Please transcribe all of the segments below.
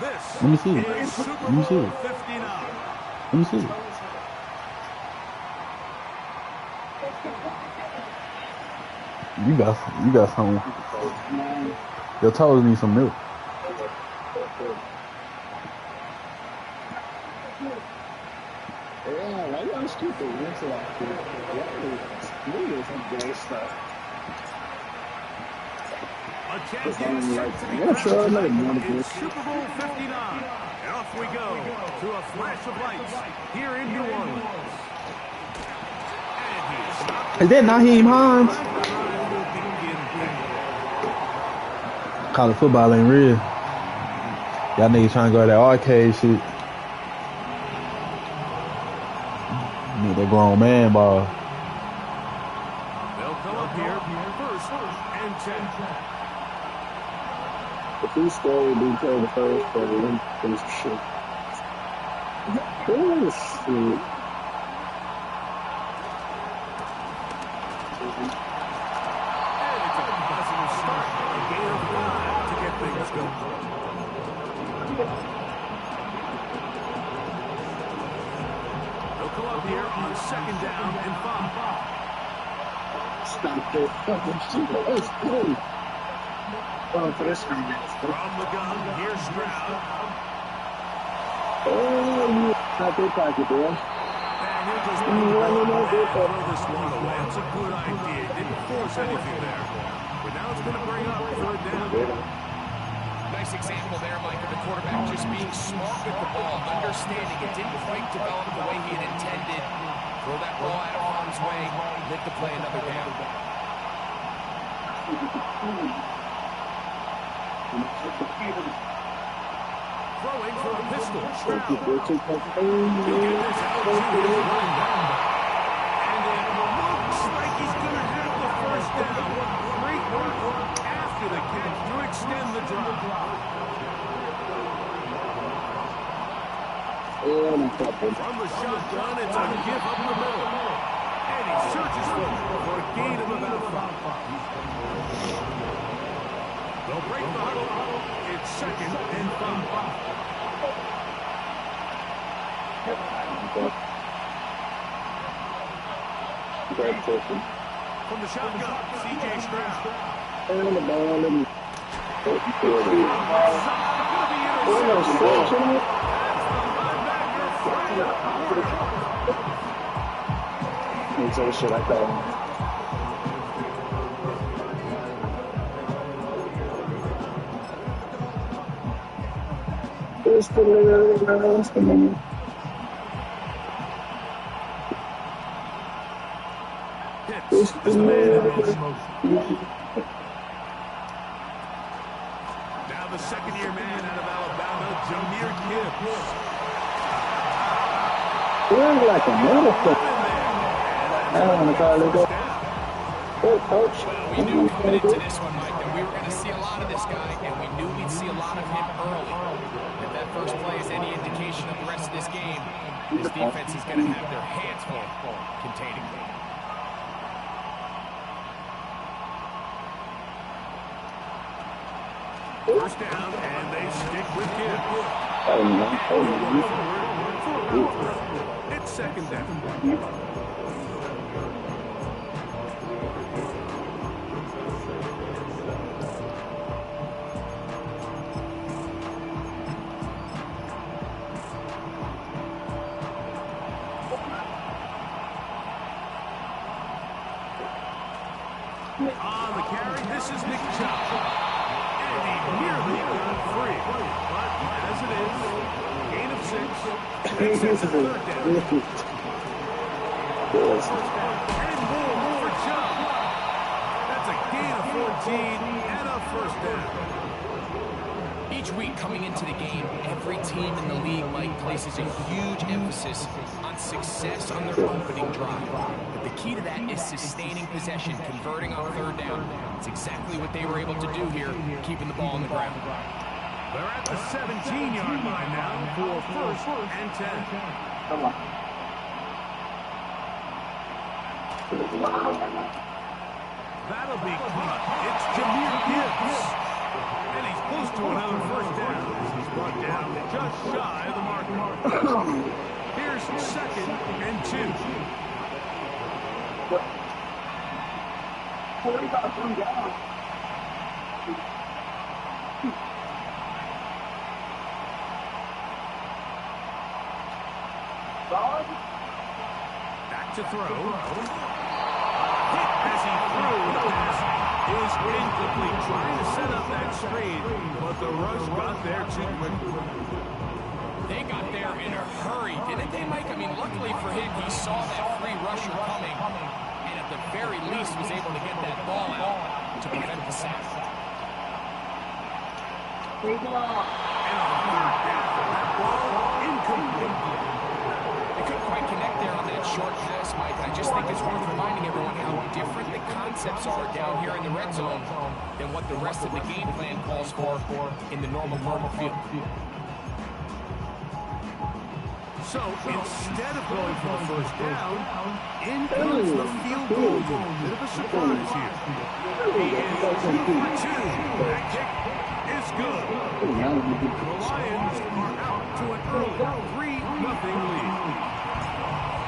This Let me see it. is Super Let me see Bowl it. 59. Let me see it. You got something. Your toes need some milk. Yeah, why y'all stupid? Rinse it out. A champion set to be crowned tonight in Super Bowl 59. And off we go to a flash of lights here in New Orleans. Is that Naheem Hines? College football ain't real. Y'all niggas trying to go to that arcade shit. Need that grown man ball. They'll come up here first and 10. If he scored, we play the first, but we didn't finish the shit. Oh, shit. Second down and 5. Stop that fucking shit. Let's go. Going for this one. From the gun, here's Stroud. Oh, you got their pocket, boy. And he'll just throw this one away. That's a good idea. Didn't force anything there. But now it's going to bring up third down. Nice example there, Mike, of the quarterback just being smart with the ball, understanding it didn't quite develop the way he had intended. Throw that ball out of harm's way, live to play another down. Throwing for a pistol. Stroud. He'll get this out to his running back. And it looks like he's going to have the first down. Great work after the catch to extend the drive. From the shotgun, it's a give up the middle. And he searches for a gain of about 5. They'll break the huddle. It's second and 5. From the shotgun, C.J. Stroud. And the ball and so shit, I thought. It's the little. Hits this man in motion. Now the second-year man out of Alabama, Jahmyr Gibbs. Feels like a motherfucker. I don't want to call it that. Good coach. Well, we knew coming into this one, Mike, that we were going to see a lot of this guy, and we knew we'd see a lot of him early. If that first play is any indication of the rest of this game, this defense is going to have their hands full containing him. First down, and they stick with Gibbs. It's second down. On the carry, this is Nick Chubb. And he nearly got free. But as it is, gain of 6. It sets a third down. And more for Chubb. That's a gain of 14 and a first down. Each week coming into the game, every team in the league, Mike, places a huge emphasis on success on their opening drive. But the key to that is sustaining possession, converting on third down. It's exactly what they were able to do here, keeping the ball on the ground. They're at the 17-yard line now for first and 10. Come on. That'll be caught. It's Jahmyr Gibbs. And he's close to another first down as he's brought down just shy of the mark. Here's 2nd and 2. Back to throw. Hit as he threw. The pass is incomplete. Trying to set up that screen, but the rush got there too quickly. They got there in a hurry, didn't they, Mike? I mean, luckily for him, he saw that free rusher coming, and at the very least was able to get that ball out to prevent the sack. And on 3rd down, that ball incomplete. They couldn't quite connect there on that short pass, Mike. I just think it's worth reminding everyone how different the concepts are down here in the red zone than what the rest of the game plan calls for in the normal part of the field. So instead of going for the 1st down, in comes the field goal. Bit of a surprise here. He is 2 for 2. That kick is good. The Lions are out to an early 3-0 lead.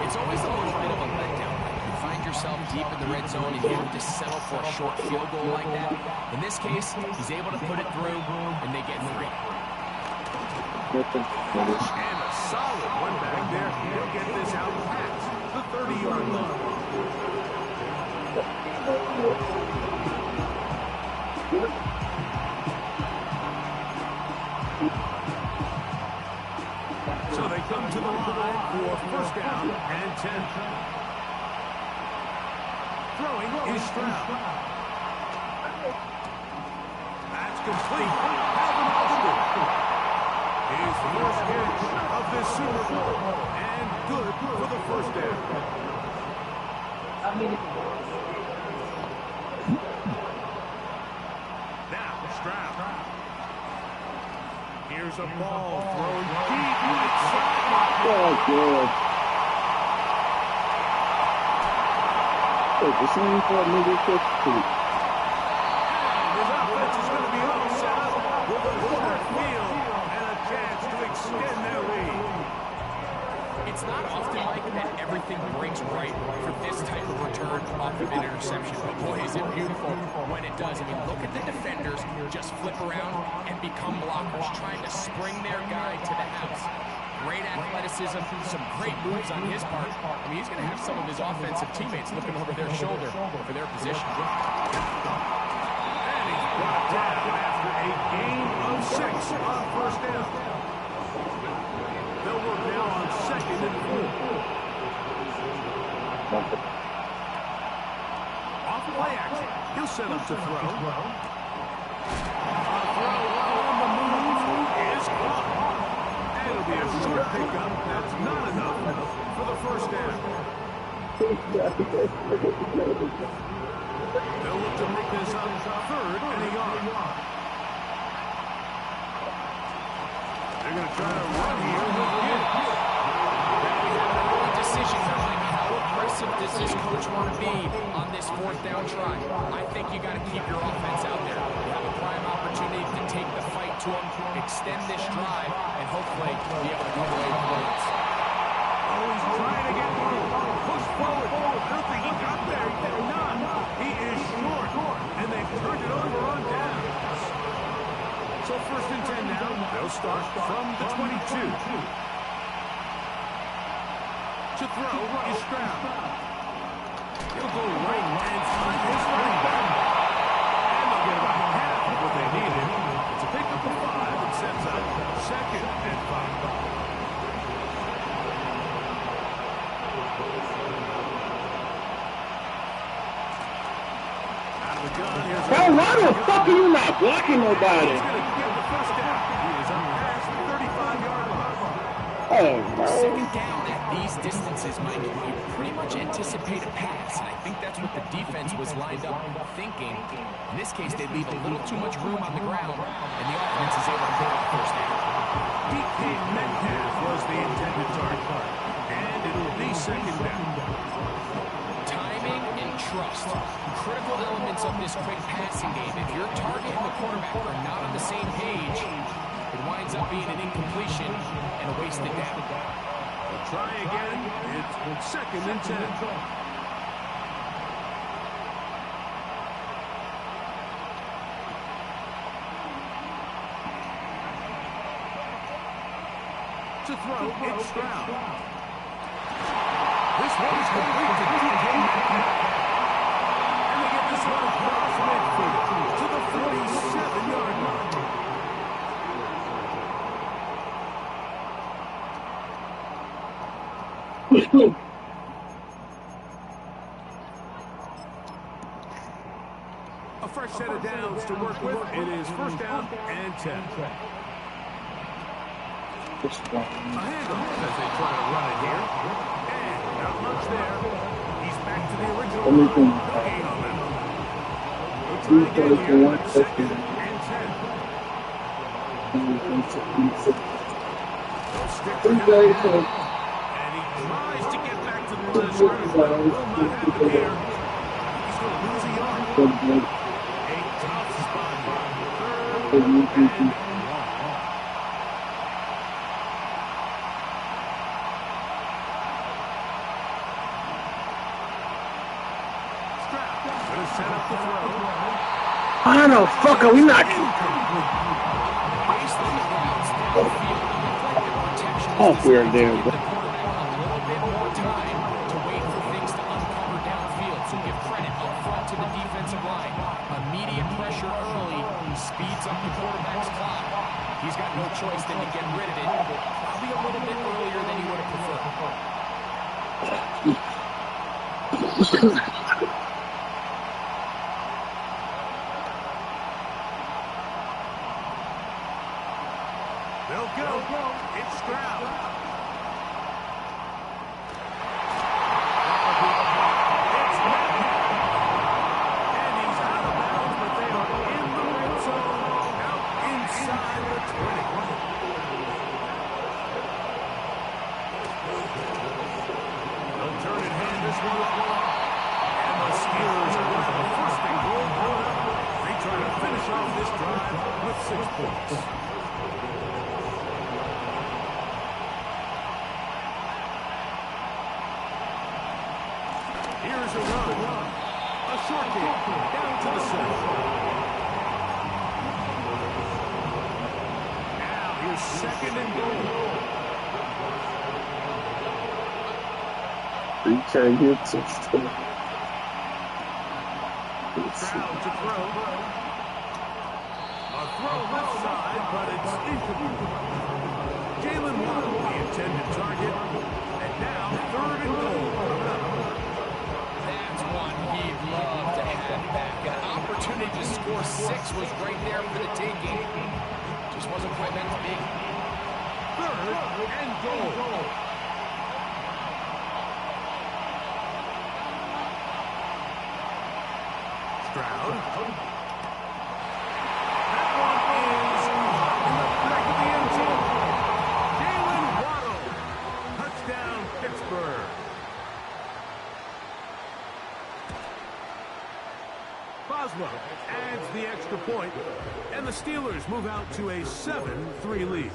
It's always a little bit of a letdown. You find yourself deep in the red zone and you have to settle for a short field goal like that. In this case, he's able to put it through, and they get 3. And a solid one back there. He'll get this out past the 30-yard line. So they come to the line for 1st down and 10. Throwing is Stroud. That's complete. Calvin Austin. His first catch of this Super Bowl, and good for the 1st down. Now Stroud. Here's a ball thrown deep right side. Oh, good. Hey, the same for a nigga kick. And his offense is going to be all set up with a short field and a chance to extend their lead. It's not often like that everything breaks right for this type of return off of an interception. But boy, is it beautiful when it does. I mean, look at the defenders just flip around and become blockers, trying to spring their guy to the house. Great athleticism, some great moves on his part. I mean, he's going to have some of his offensive teammates looking over their shoulder for their position. And he's brought down after a gain of 6 on 1st down. They'll work now on 2nd and 4. Off play action. He'll set up to throw. A throw on the move is caught. And it'll be a short pickup. That's not enough for the 1st down. They'll look to make this up 3rd and a yard. They're going to try to run here with Gibbs. Decision time. How aggressive does this coach want to be on this 4th down try? I think you got to keep your offense out there. You have a prime opportunity to take the fight to them, extend this drive, and hopefully be able to come away with points. Oh, he's trying to get one. Push forward. I don't think he got there. He did not. He is short. And they've turned it over on downs. So 1st and 10 now. They'll start from the 22. To throw is Stroud. He'll go right and find his running back. And they'll get about half of what they needed. It's a pickup of 5 and sets up 2nd and 5. Hey, why the fuck are you not blocking nobody? He's going to get the 1st down. He is up past the 35-yard line. Oh, bro. 2nd down at these distances, Mike, you pretty much anticipate a pass, and I think that's what the defense was lined up thinking. In this case, they leave a little too much room on the ground, and the offense is able to pick up the 1st down. DK Metcalf was the intended target, and it'll be 2nd down. Timing and trust, critical elements of this quick passing game. If your target and the quarterback are not on the same page, it winds up being a incompletion and a wasted down. We'll try again. It's 2nd and 10. To throw, it's Stroud. This one's complete to DK Metcalf. And they get this one across midfield to the 47-yard line. A fresh set of downs to work with. It is 1st down and 10. A handoff as they try to run it here. And not much there. He's back to the original line. No gain on that. We'll try again here with 2nd and 10. They'll stick to him again. And he tries to get back to the line of scrimmage, but it will not happen here. He's going to lose a yard. A tough spot here. 3rd and 1. How the fuck are we not? Oh, we're there. A little bit more time to wait for things to uncover downfield. So give credit up front to the defensive line. Immediate pressure early speeds up the quarterback's clock. He's got no choice than to get rid of it. Probably a little bit earlier than he would have preferred. They'll go. It's Stroud. It's Madden. And he's out of bounds, but they are in the red zone, out inside the 20. They'll turn and hand this one up. And the Steelers are going to have a 1st and goal going up. They try to finish off this drive with 6 points. Here's a run. A short kick down to the center. Now here's 2nd and goal. Stroud to throw. A throw left side, but it's incomplete. Jalen Waddle, the intended target. And now 3rd and goal. That's one he'd love to have back. An opportunity to score 6 was right there for the taking. Just wasn't quite meant to be. 3rd and goal. Stroud. That one is in the back of the end zone. Jalen Waddle. Touchdown, Pittsburgh. Boswell adds the extra point, and the Steelers move out to a 7-3 lead.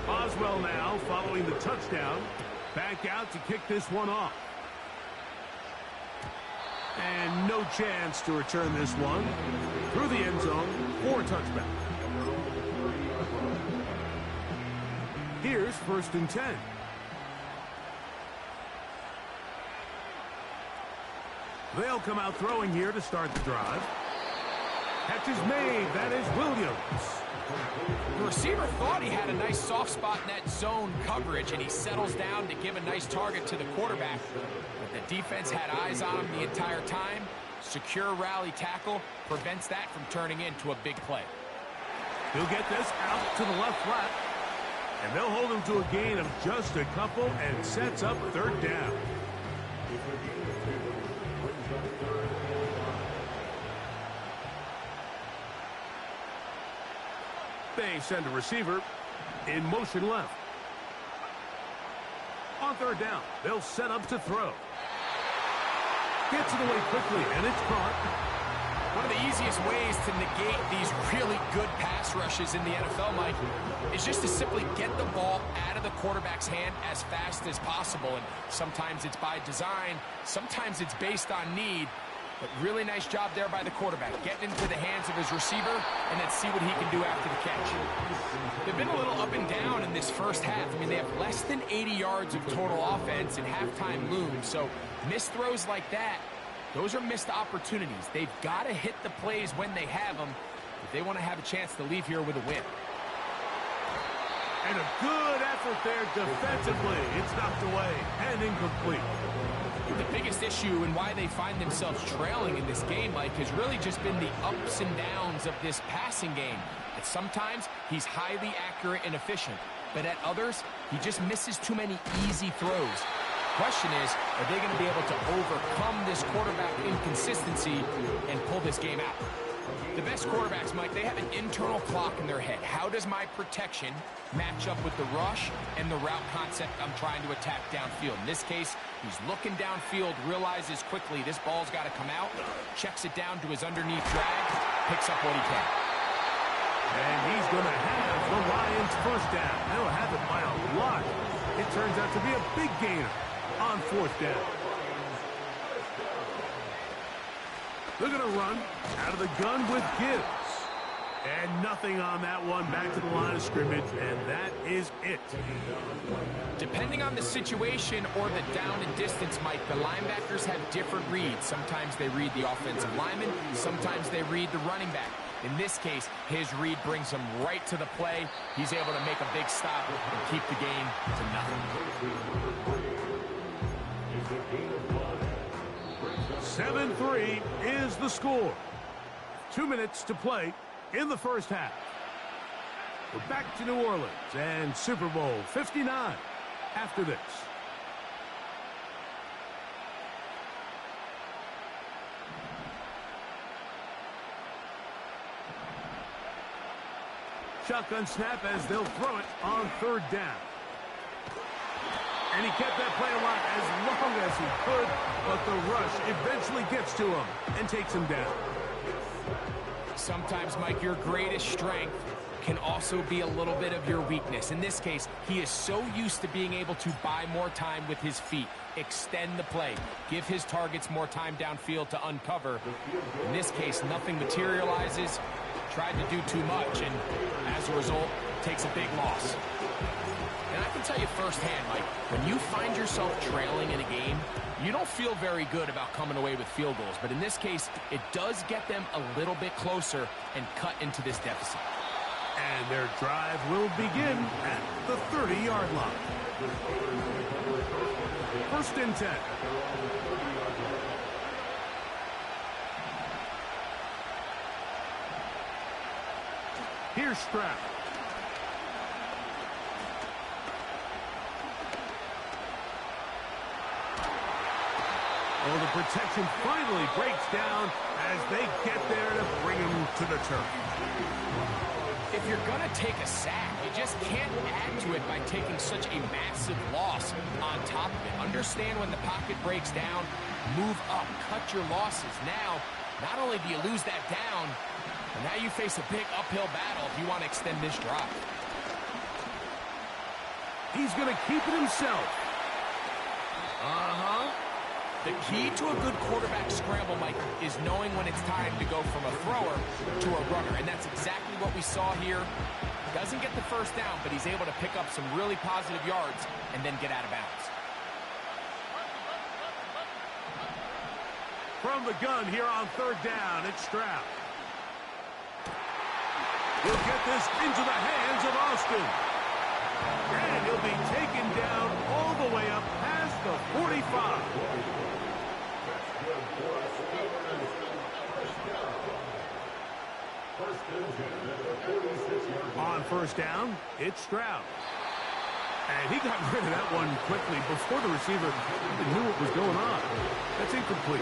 Boswell now following the touchdown. Back out to kick this one off. And no chance to return this one. Through the end zone for a touchback. Here's 1st and 10. They'll come out throwing here to start the drive. Catch is made. That is Williams. The receiver thought he had a nice soft spot in that zone coverage, and he settles down to give a nice target to the quarterback. But the defense had eyes on him the entire time. Secure rally tackle prevents that from turning into a big play. He'll get this out to the left flat. And they'll hold him to a gain of just a couple and sets up 3rd down. They send a receiver in motion left. On 3rd down, they'll set up to throw. Gets it away quickly, and it's caught. One of the easiest ways to negate these really good pass rushes in the NFL, Mike, is just to simply get the ball out of the quarterback's hand as fast as possible. And sometimes it's by design, sometimes it's based on need. But really nice job there by the quarterback, getting into the hands of his receiver, and then see what he can do after the catch. They've been a little up and down in this first half. I mean, they have less than 80 yards of total offense, and halftime looms. So missed throws like that, those are missed opportunities. They've got to hit the plays when they have them if they want to have a chance to leave here with a win. And a good effort there defensively. It's knocked away and incomplete. The biggest issue and why they find themselves trailing in this game, Mike, has really just been the ups and downs of this passing game. At sometimes, he's highly accurate and efficient, but at others, he just misses too many easy throws. Question is, are they going to be able to overcome this quarterback inconsistency and pull this game out? The best quarterbacks, Mike, they have an internal clock in their head. How does my protection match up with the rush and the route concept I'm trying to attack downfield? In this case, he's looking downfield, realizes quickly this ball's got to come out, checks it down to his underneath drag, picks up what he can. And he's going to have the Lions first down. They'll have it by a lot. It turns out to be a big gainer on fourth down. They're going to run out of the gun with Gibbs. And nothing on that one. Back to the line of scrimmage, and that is it. Depending on the situation or the down and distance, Mike, the linebackers have different reads. Sometimes they read the offensive lineman. Sometimes they read the running back. In this case, his read brings him right to the play. He's able to make a big stop and keep the game to nothing. 7-3 is the score. 2 minutes to play in the first half. We're back to New Orleans and Super Bowl 59 after this. Shotgun snap as they'll throw it on third down. And he kept that play alive as long as he could, but the rush eventually gets to him and takes him down. Sometimes, Mike, your greatest strength can also be a little bit of your weakness. In this case, he is so used to being able to buy more time with his feet, extend the play, give his targets more time downfield to uncover. In this case, nothing materializes, tried to do too much, and as a result, takes a big loss. And I can tell you firsthand, Mike, when you find yourself trailing in a game, you don't feel very good about coming away with field goals. But in this case, it does get them a little bit closer and cut into this deficit. And their drive will begin at the 30-yard line. First and 10. Here's Stroud. Oh, the protection finally breaks down as they get there to bring him to the turf. If you're going to take a sack, you just can't add to it by taking such a massive loss on top of it. Understand when the pocket breaks down, move up, cut your losses. Now, not only do you lose that down, but now you face a big uphill battle if you want to extend this drive. He's going to keep it himself. The key to a good quarterback scramble, Mike, is knowing when it's time to go from a thrower to a runner. And that's exactly what we saw here. Doesn't get the first down, but he's able to pick up some really positive yards and then get out of bounds. From the gun here on third down, it's Stroud. He'll get this into the hands of Austin. And he'll be taken down all the way up past the 45. On first down, it's Stroud. And he got rid of that one quickly before the receiver even knew what was going on. That's incomplete.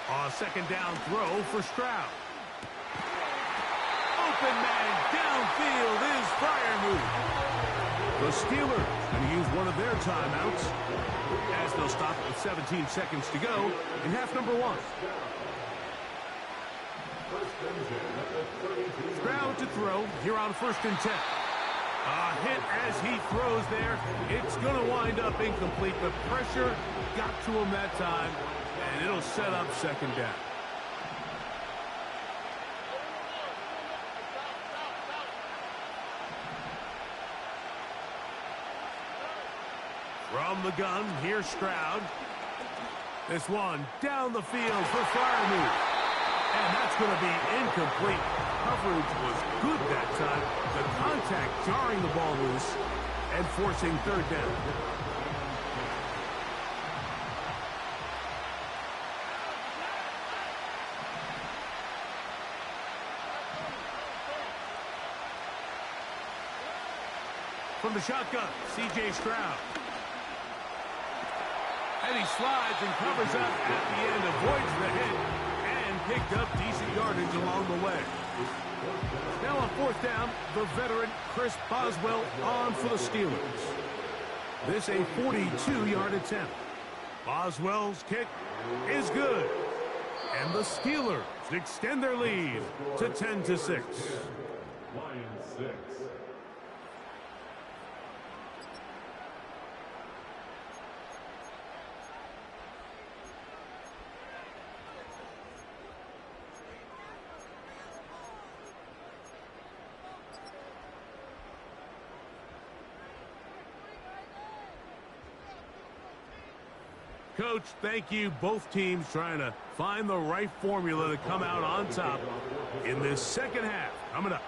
A second down throw for Stroud. Open man downfield is Freiermuth. The Steelers going to use one of their timeouts as they'll stop with 17 seconds to go in half number 1. Stroud to throw here on 1st and 10. A hit as he throws there. It's going to wind up incomplete. The pressure got to him that time, and it'll set up 2nd down. From the gun, here's Stroud. This one down the field for Freiermuth. And that's going to be incomplete. Coverage was good that time. The contact jarring the ball loose and forcing 3rd down. From the shotgun, C.J. Stroud. And he slides and covers up at the end, avoids the hit, and picked up decent yardage along the way. Now on 4th down, the veteran Chris Boswell on for the Steelers. This a 42-yard attempt. Boswell's kick is good. And the Steelers extend their lead to 10-6. Lions 6. Coach, thank you. Both teams trying to find the right formula to come out on top in this 2nd half. Coming up,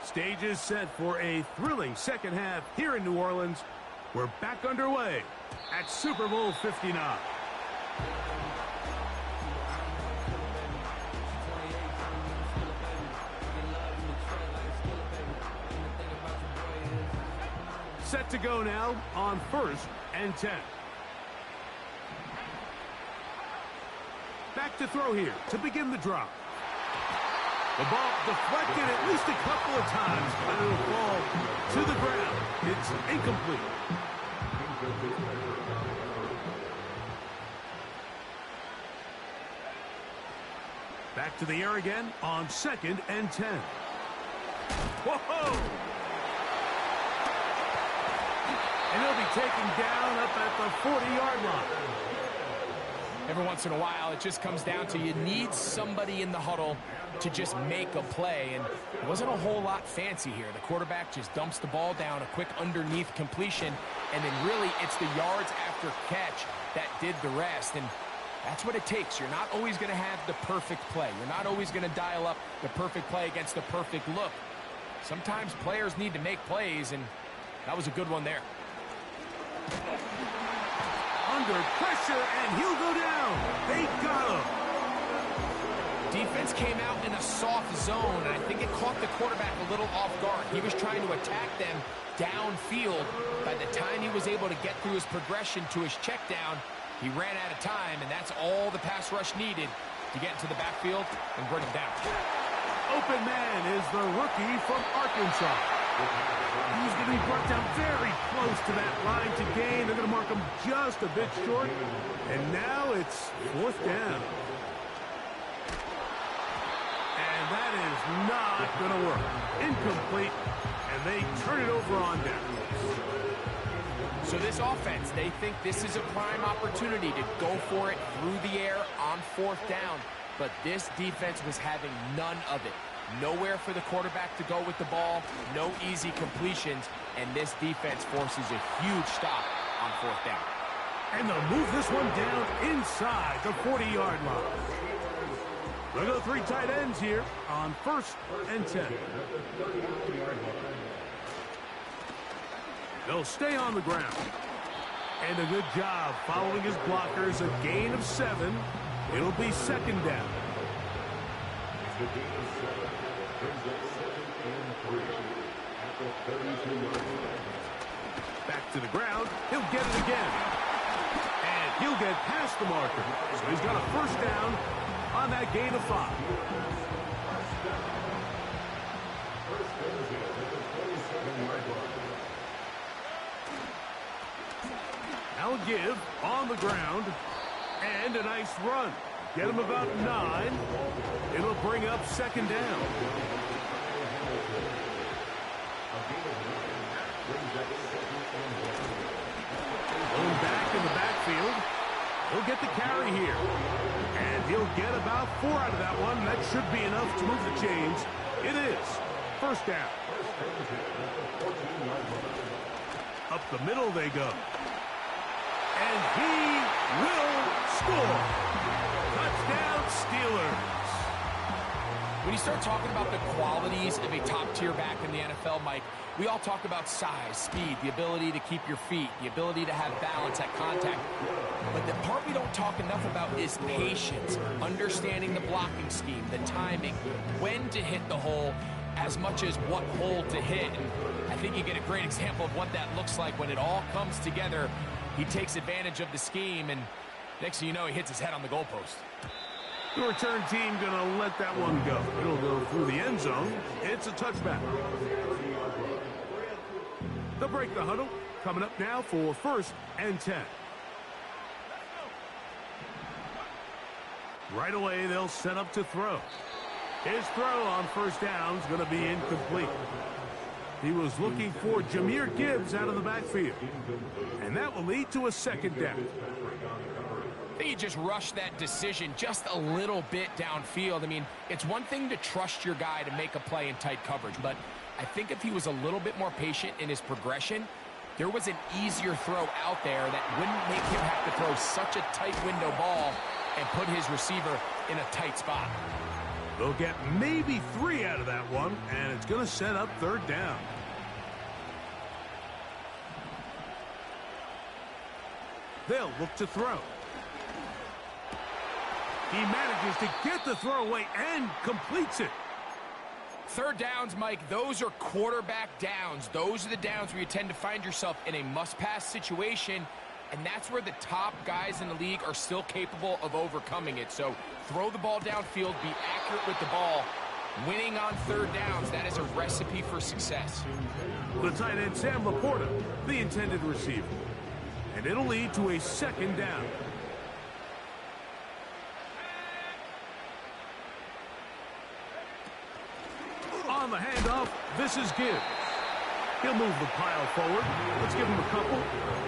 stage is set for a thrilling 2nd half here in New Orleans. We're back underway at Super Bowl 59. Set to go now on 1st and 10. Back to throw here to begin the drop. The ball deflected at least a couple of times, but it'll fall to the ground. It's incomplete. Back to the air again on 2nd and 10. Whoa! And he'll be taken down up at the 40-yard line. Every once in a while, it just comes down to you need somebody in the huddle to just make a play, and it wasn't a whole lot fancy here. The quarterback just dumps the ball down, a quick underneath completion, and then really it's the yards after catch that did the rest, and that's what it takes. You're not always going to have the perfect play. You're not always going to dial up the perfect play against the perfect look. Sometimes players need to make plays, and that was a good one there. Under pressure, and he'll go down. They got him. Defense came out in a soft zone, and I think it caught the quarterback a little off guard. He was trying to attack them downfield. By the time he was able to get through his progression to his check down, he ran out of time, and that's all the pass rush needed to get into the backfield and bring him down. Open man is the rookie from Arkansas. He's going to be brought down very close to that line to gain. They're going to mark him just a bit short. And now it's 4th down. And that is not going to work. Incomplete. And they turn it over on down. So this offense, they think this is a prime opportunity to go for it through the air on 4th down. But this defense was having none of it. Nowhere for the quarterback to go with the ball, no easy completions, and this defense forces a huge stop on 4th down. And they'll move this one down inside the 40-yard line. We'll go 3 tight ends here on 1st and 10. They'll stay on the ground. And a good job following his blockers, a gain of 7. It'll be 2nd down. Back to the ground. He'll get it again. And he'll get past the marker. So he's got a 1st down on that gain of 5. They'll give on the ground. And a nice run. Get him about 9. It'll bring up second down. Going back in the backfield. He'll get the carry here. And he'll get about 4 out of that one. That should be enough to move the chains. It is. First down. Up the middle they go. And he will score. Touchdown, Steelers. When you start talking about the qualities of a top-tier back in the NFL, Mike, we all talk about size, speed, the ability to keep your feet, the ability to have balance at contact. But the part we don't talk enough about is patience, understanding the blocking scheme, the timing, when to hit the hole, as much as what hole to hit. And I think you get a great example of what that looks like when it all comes together. He takes advantage of the scheme, and next thing you know, he hits his head on the goalpost. The return team going to let that one go. It'll go through the end zone. It's a touchback. They'll break the huddle. Coming up now for 1st and 10. Right away, they'll set up to throw. His throw on 1st down is going to be incomplete. He was looking for Jahmyr Gibbs out of the backfield. And that will lead to a second down. I think you just rushed that decision just a little bit downfield. I mean, it's one thing to trust your guy to make a play in tight coverage, but I think if he was a little bit more patient in his progression, there was an easier throw out there that wouldn't make him have to throw such a tight window ball and put his receiver in a tight spot. They'll get maybe 3 out of that one, and it's going to set up 3rd down. They'll look to throw. He manages to get the throw away and completes it. 3rd downs, Mike, those are quarterback downs. Those are the downs where you tend to find yourself in a must-pass situation, and that's where the top guys in the league are still capable of overcoming it. So throw the ball downfield, be accurate with the ball. Winning on 3rd downs, that is a recipe for success. The tight end, Sam Laporta, the intended receiver. And it'll lead to a 2nd down. On the handoff, this is Gibbs. He'll move the pile forward. Let's give him a couple.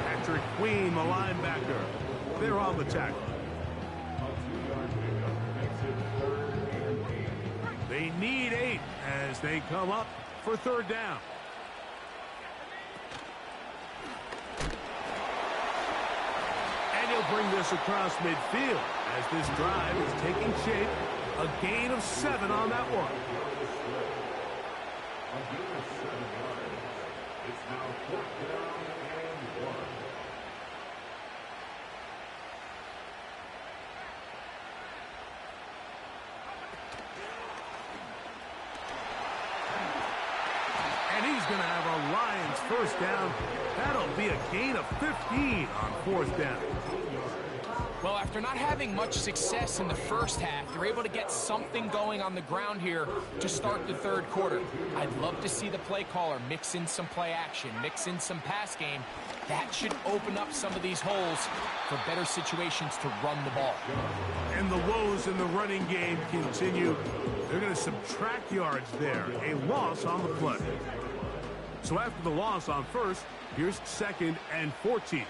Patrick Queen, the linebacker. They're on the tackle. They need 8 as they come up for 3rd down. And he'll bring this across midfield as this drive is taking shape. A gain of 7 on that one. It's now 4th down and 1. And he's going to have a Lions 1st down. That'll be a gain of 15 on 4th down. Well, after not having much success in the first half, they're able to get something going on the ground here to start the 3rd quarter. I'd love to see the play caller mix in some play action, mix in some pass game. That should open up some of these holes for better situations to run the ball. And the woes in the running game continue. They're going to subtract yards there. A loss on the play. So after the loss on 1st, here's 2nd and 14.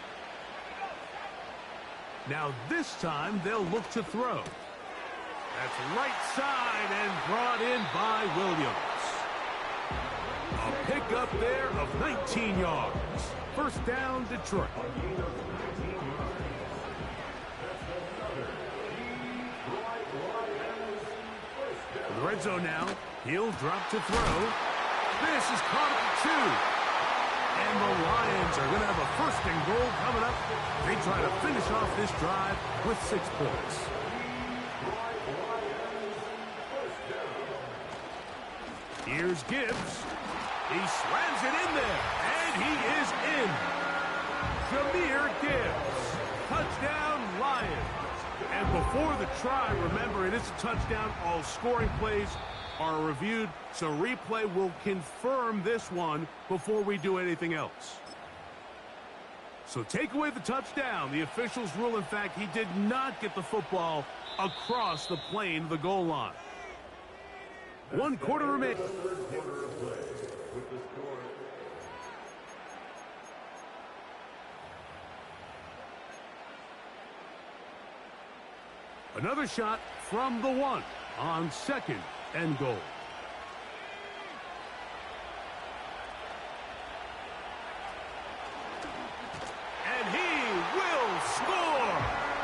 Now this time they'll look to throw. That's right side and brought in by Williams. A pickup there of 19 yards. 1st down, Detroit. The red zone now. He'll drop to throw. This is caught at the 2. And the Lions are going to have a 1st and goal coming up. They try to finish off this drive with 6 points. Here's Gibbs. He slams it in there, and he is in. Jahmyr Gibbs. Touchdown, Lions. And before the try, remember, it is a touchdown. All scoring plays are reviewed, so replay will confirm this one before we do anything else. So take away the touchdown. The officials rule, in fact, he did not get the football across the plane of the goal line. 1 quarter remaining. Another shot from the 1 on 2nd and goal. And he will score.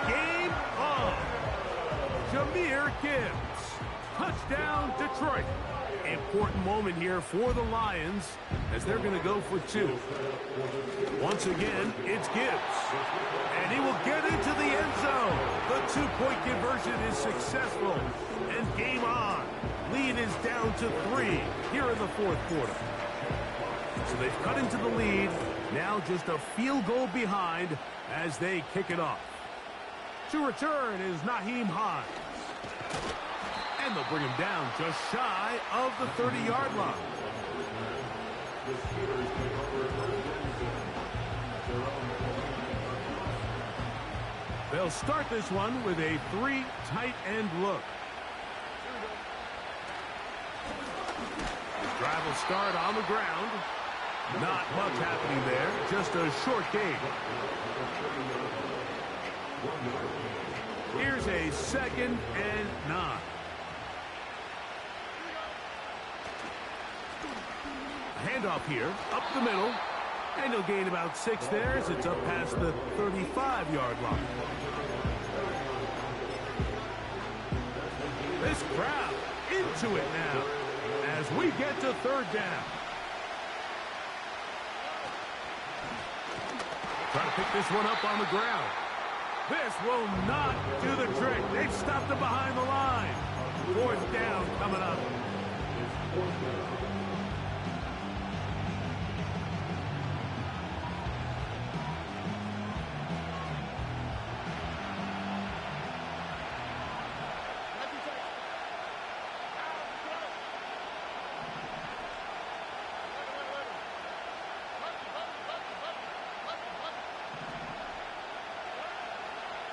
Game on. Jahmyr Gibbs. Touchdown, Detroit. Important moment here for the Lions as they're going to go for 2. Once again, it's Gibbs. And he will get into the end zone. The 2-point conversion is successful. And game on. Lead is down to 3 here in the 4th quarter. So they've cut into the lead. Now just a field goal behind as they kick it off. To return is Nyheim Hines. And they'll bring him down just shy of the 30-yard line. They'll start this one with a 3 tight end look. The drive will start on the ground. Not much happening there, just a short gain. Here's a 2nd and 9. Handoff here, up the middle, and he'll gain about 6 there as it's up past the 35-yard line. This crowd into it now as we get to 3rd down. Try to pick this one up on the ground. This will not do the trick. They've stopped him behind the line. 4th down coming up.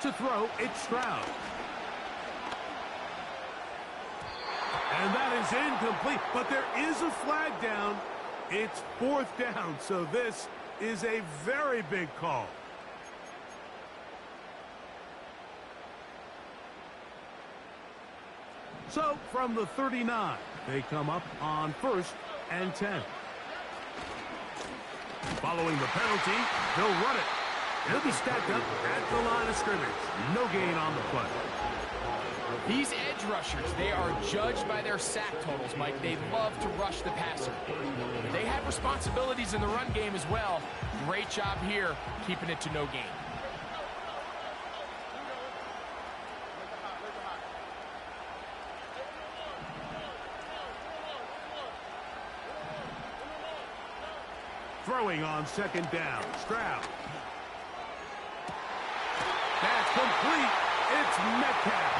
To throw, it's Stroud. And that is incomplete, but there is a flag down. It's 4th down, so this is a very big call. So from the 39, they come up on 1st and 10. Following the penalty, he'll run it. He'll be stacked up at the line of scrimmage. No gain on the play. These edge rushers, they are judged by their sack totals, Mike. They love to rush the passer. They have responsibilities in the run game as well. Great job here, keeping it to no gain. Throwing on 2nd down, Stroud. That's complete. It's Metcalf.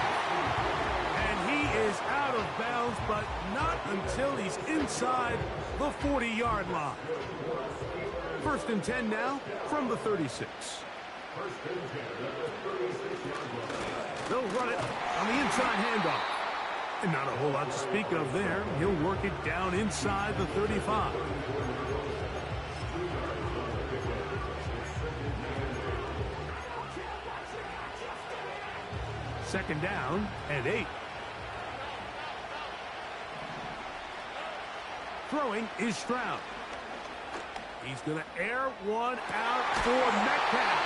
And he is out of bounds, but not until he's inside the 40-yard line. 1st and 10 now from the 36. They'll run it on the inside handoff. And not a whole lot to speak of there. He'll work it down inside the 35. Second down and 8. Throwing is Stroud. He's going to air one out for Metcalf.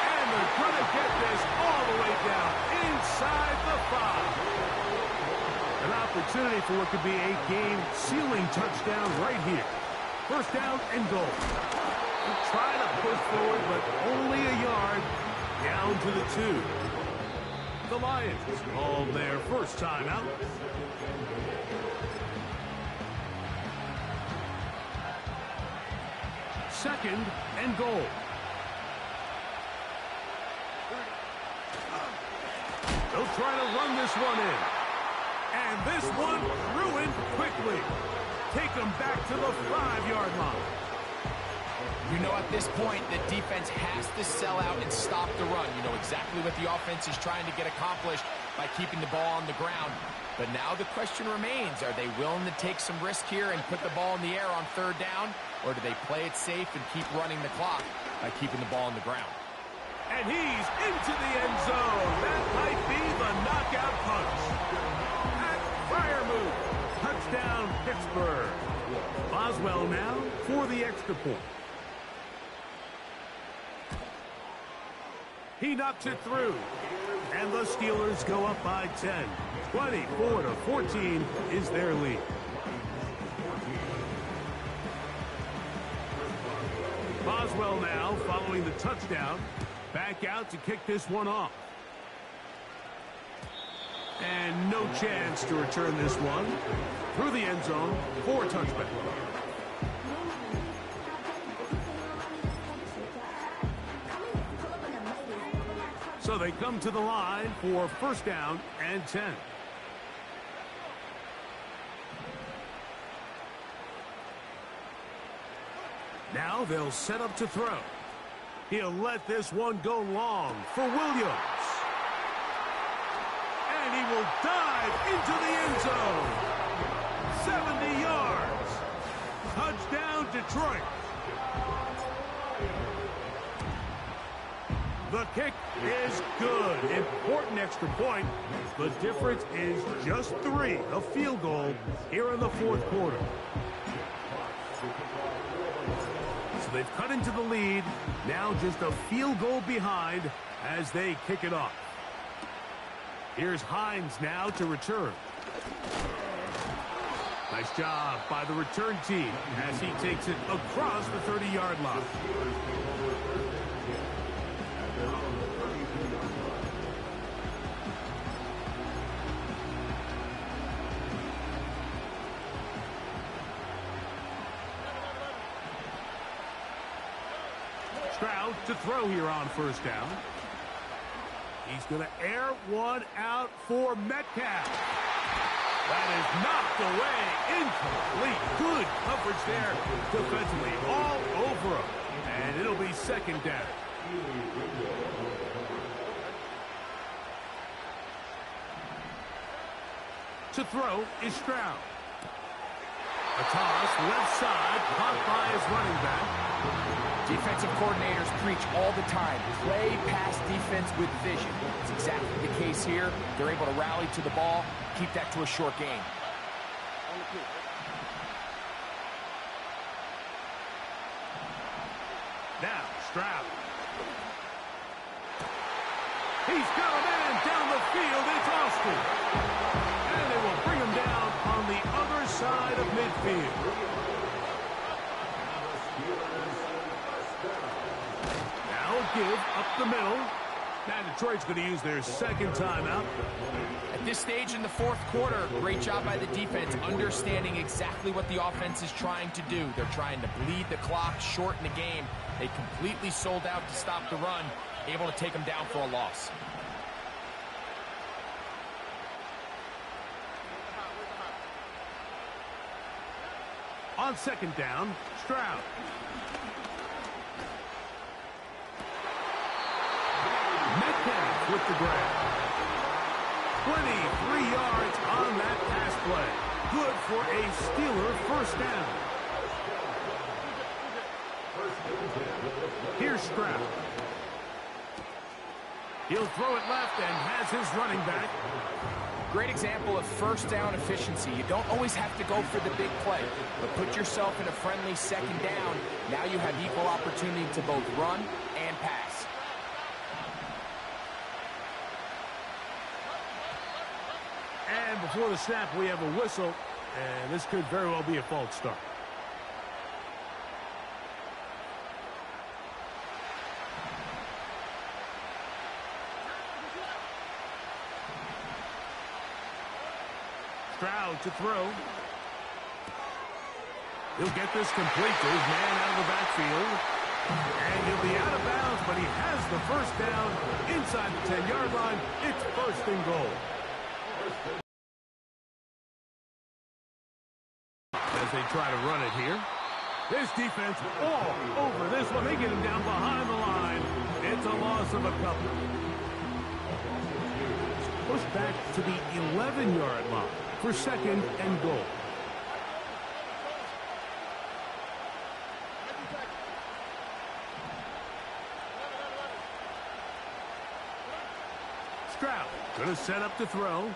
And they're going to get this all the way down inside the 5. An opportunity for what could be a game-sealing touchdown right here. 1st down and goal. Trying to push forward, but only a yard down to the 2. The Lions called their first timeout. Second and goal. They'll try to run this one in. And this one ruined quickly. Take them back to the 5-yard line. You know at this point, the defense has to sell out and stop the run. You know exactly what the offense is trying to get accomplished by keeping the ball on the ground. But now the question remains, are they willing to take some risk here and put the ball in the air on third down? Or do they play it safe and keep running the clock by keeping the ball on the ground? And he's into the end zone. That might be the knockout punch. At fire move. Touchdown, Pittsburgh. Boswell now for the extra point. He knocks it through. And the Steelers go up by 10. 24-14 is their lead. Boswell now following the touchdown. Back out to kick this one off. And no chance to return this one. Through the end zone for a touchback. So they come to the line for first down and 10. Now they'll set up to throw. He'll let this one go long for Williams. And he will dive into the end zone. 70 yards. Touchdown, Detroit. The kick is good. Important extra point. The difference is just 3, a field goal here in the fourth quarter. So they've cut into the lead. Now just a field goal behind as they kick it off. Here's Hines now to return. Nice job by the return team as he takes it across the 30-yard line. Stroud to throw here on first down. He's going to air one out for Metcalf. That is knocked away. Incomplete. Good coverage there defensively. All over him. And it'll be second down. To throw is Stroud. A toss left side. Caught by his running back. Defensive coordinators preach all the time, play pass defense with vision. It's exactly the case here. They're able to rally to the ball, keep that to a short game. Now, Stroud. He's got a man down the field. It's Austin. And they will bring him down on the other side of midfield. Give up the middle. Now Detroit's going to use their second timeout. At this stage in the fourth quarter, great job by the defense, understanding exactly what the offense is trying to do. They're trying to bleed the clock, shorten the game. They completely sold out to stop the run, able to take them down for a loss. On second down, Stroud. Metcalf with the grab. 23 yards on that pass play. Good for a Steeler first down. Here's Stroud. He'll throw it left and has his running back. Great example of first down efficiency. You don't always have to go for the big play, but put yourself in a friendly second down. Now you have equal opportunity to both run and pass. And before the snap, we have a whistle, and this could very well be a false start. Stroud to throw. He'll get this complete to his man out of the backfield. And he'll be out of bounds, but he has the first down inside the 10-yard line. It's first and goal. As they try to run it here. This defense all over this one. They get him down behind the line. It's a loss of a couple. Push back to the 11-yard line for 2nd and goal. Stroud gonna set up to throw.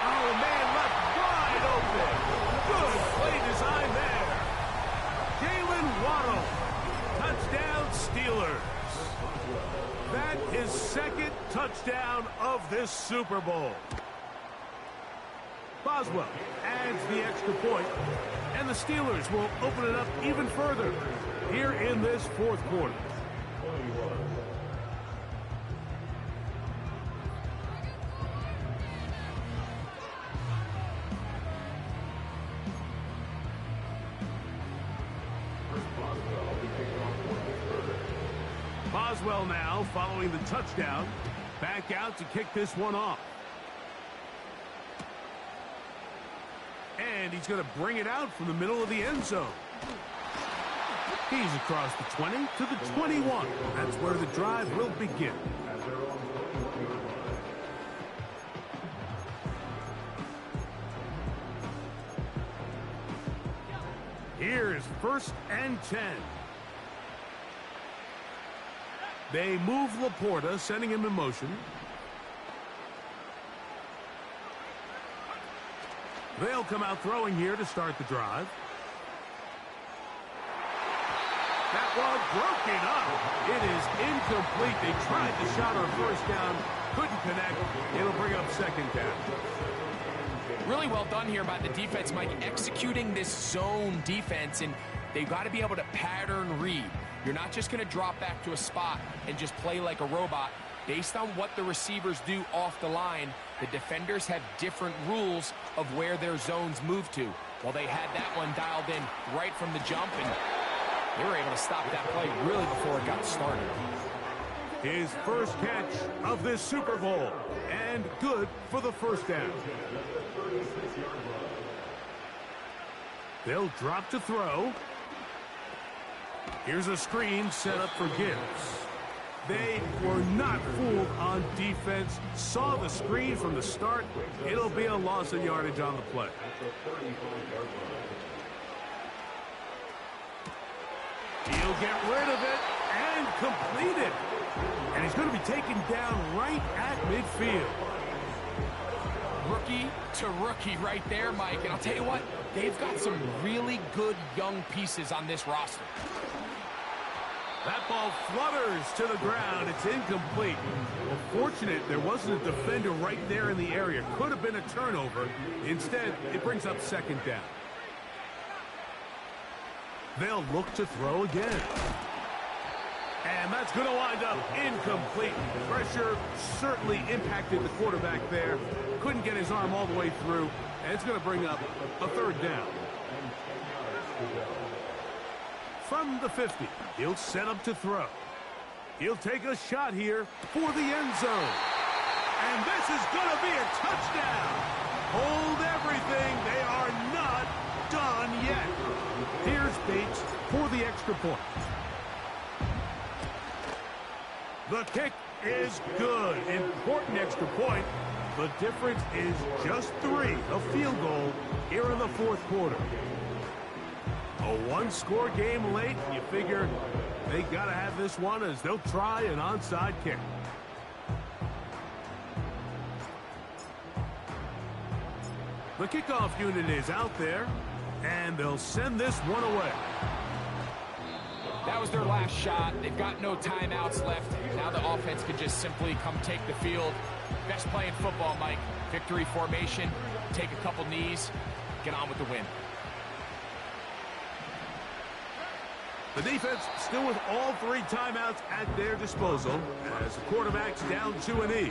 Oh, man, left wide open. Good play design there. Jalen Waddle. Touchdown, Steelers. That is 2nd touchdown of this Super Bowl. Boswell adds the extra point, and the Steelers will open it up even further here in this 4th quarter. Boswell now following the touchdown. Back out to kick this one off. And he's going to bring it out from the middle of the end zone. He's across the 20 to the 21. That's where the drive will begin. Here's 1st and 10. They move Laporta, sending him in motion. They'll come out throwing here to start the drive. That one broken up. It is incomplete. They tried the shot on 1st down. Couldn't connect. It'll bring up 2nd down. Really well done here by the defense, Mike, executing this zone defense, and they've got to be able to pattern read. You're not just going to drop back to a spot and just play like a robot. Based on what the receivers do off the line, the defenders have different rules of where their zones move to. Well, they had that one dialed in right from the jump, and they were able to stop that play really before it got started. His first catch of this Super Bowl, and good for the 1st down. They'll drop to throw. Here's a screen set up for Gibbs. They were not fooled on defense. Saw the screen from the start. It'll be a loss of yardage on the play. He'll get rid of it and complete it. And he's going to be taken down right at midfield. Rookie to rookie right there, Mike. And I'll tell you what, they've got some really good young pieces on this roster. That ball flutters to the ground. It's incomplete. Well, fortunate there wasn't a defender right there in the area. Could have been a turnover. Instead, it brings up 2nd down. They'll look to throw again. And that's going to wind up incomplete. Pressure certainly impacted the quarterback there. Couldn't get his arm all the way through. And it's going to bring up a 3rd down. From the 50, he'll set up to throw. He'll take a shot here for the end zone. And this is going to be a touchdown. Hold everything. They are not done yet. Here's Bates for the extra point. The kick is good. Important extra point. The difference is just 3. A field goal here in the 4th quarter. A 1-score game late. You figure they got to have this one as they'll try an onside kick. The kickoff unit is out there, and they'll send this one away. That was their last shot. They've got no timeouts left. Now the offense can just simply come take the field. Best play in football, Mike. Victory formation, take a couple knees, get on with the win. The defense still with all 3 timeouts at their disposal as the quarterback's down 2-E.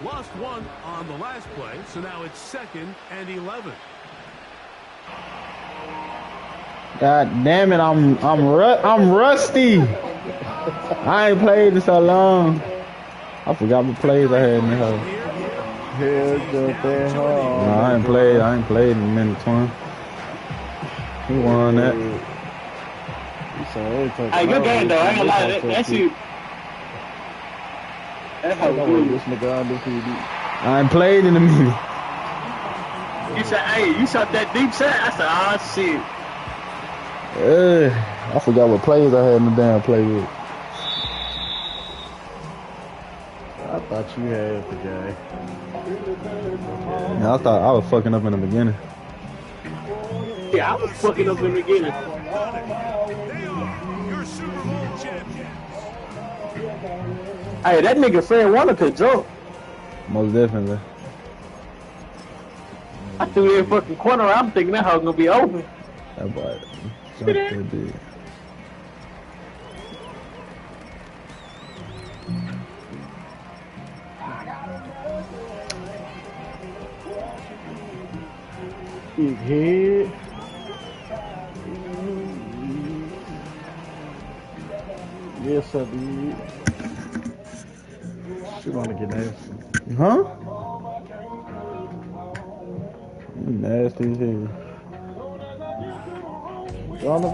Lost 1 on the last play, so now it's 2nd and 11. God damn it, I'm rusty. I ain't played in so long. I forgot what plays I had in the house. No, I ain't played in a minute, twin. Who won that? So it took Hey, good game though. I ain't gonna lie. That shit. That's how good. this nigga undefeated. I ain't played in a minute. You said, hey, you shot that deep shot. I said, oh shit. I forgot what plays I had in the damn play with. I thought you had the guy. Yeah, I thought I was fucking up in the beginning. Yeah, I was fucking up in the beginning. They are your Super Bowl champions. Hey, that nigga Fred Warner could jump. Most definitely. I threw that fucking corner. I'm thinking that house gonna be open. That boy jumped that big. Big head. Yes, I did. She wanna get nasty. Huh? You nasty as hell. Go on the